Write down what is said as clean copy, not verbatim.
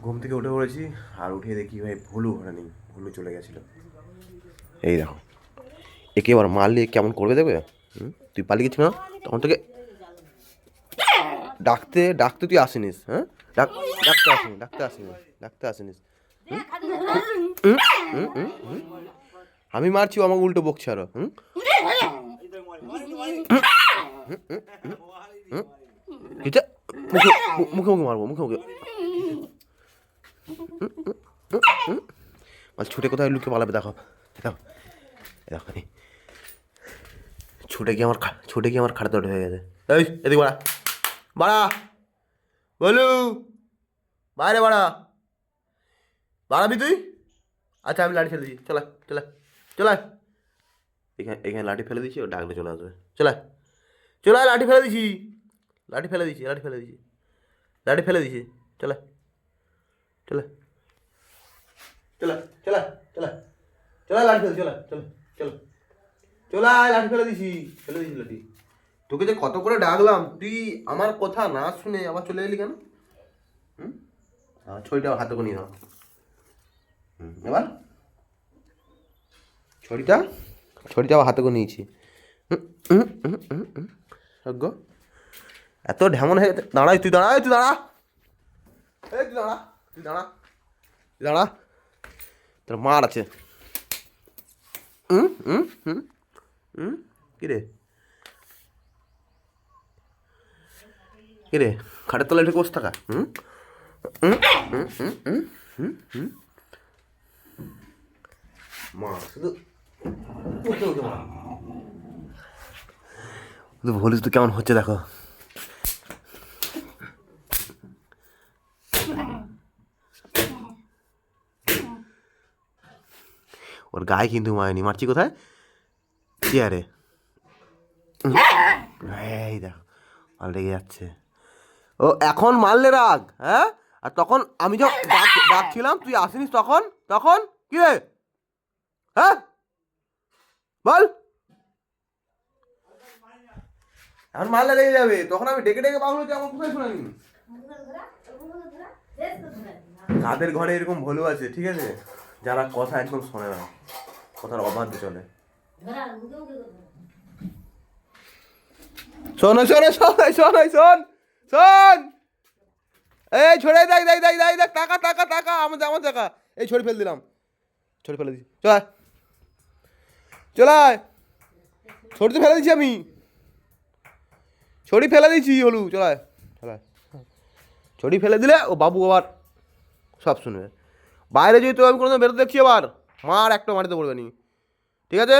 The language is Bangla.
ঘুম থেকে উঠে পড়েছি, আর উঠে দেখি ভাই ভুলু ঘরে নেই, ভুলু চলে গেছিলো। এই দেখো, একে এবার মারলে কেমন করবে দেখবে। তুই পালিয়ে গেছিস না, তখন থেকে ডাকতে ডাকতে তুই আসিনিস। হ্যাঁ, ডাকতে আসিনিস। আমি মারছি, আমাকে উল্টো বকছে আরো। মুখে মুখে মুখে মারবো, মুখে মুখে। ছুটে কোথায় লুকিয়ে পালাবে, দেখো দেখো দেখো, ছুটে গিয়ে আমার খাটে দৌড়ে হয়ে গেছে। এই এদিকে বাড়া, বাড়া বলু, বাইরে বাড়া, বাড়াবি তুই? আচ্ছা আমি লাঠি ফেলে দিচ্ছি, চলা চলা চলা। এখানে লাঠি ফেলে দিচ্ছি, ও ডাকলে চলে আসবে। চলা চলা, লাঠি ফেলে দিছি, লাঠি ফেলে দিছি, চলা চলা চলা চলা চলা চলা, লাঠি ফেলে, চলা চলা চলা চলা, লাঠি ফেলে দিছি লাঠি। তোকে যে কত করে ডাকলাম, তুই আমার কথা না শুনে আবার চলে এলি কেন? ছড়িটা হাতে করে নিয়ে নাও। এবার ছড়িটা আবার হাতে করে নিয়েছি। সজ্ঞ এত ঢেমন হয়ে গেছে। দাঁড়াই তুই, দাঁড়া, তুই দাঁড়া, তুই দাঁড়া, তোর মার আছে। কিরে খাটের তলায় ঢুকে বসে থাকা। মা শুধু বলিস তো কেমন হচ্ছে, দেখো। ওর গায়ে কিন্তু মায়নি, মারছি কোথায়? চেয়ারে। এই দেখো, মাল লেগে যাচ্ছে। ও এখন মারলে রাগ, হ্যাঁ? আর তখন আমি যখন ডাকছিলাম তুই আসিনিস, তখন কি রে? হ্যাঁ বল, এখন মারলে লেগে যাবে, তখন আমি ডেকে ডেকে পাগল হচ্ছে, আমার কোথায় শোনানি? তাদের ঘরে এরকম ভুলু আছে, ঠিক আছে, যারা কথা একদম শোনে না, কথার অবাধ্য চলে। শোন শোন শোন শোন শোন শোন, এই ছড়ে দেখ দেখ দেখ দেখ দেখ, টাকা টাকা টাকা, আমার টাকা, এই ছড়ি ফেলে দিলাম, ছড়ি ফেলে দিচ্ছি, চল চলায়, ছড়ি তো ফেলে দিচ্ছি আমি, ছড়ি ফেলে দিচ্ছি হলু, চলায় চলায়। ছড়ি ফেলে দিলে ও বাবু আবার সব শুনবে। বাইরে যেহেতু আমি কোনো বেরোতে দেখছি, আবার মার একটা মাটিতে পড়বে নি, ঠিক আছে?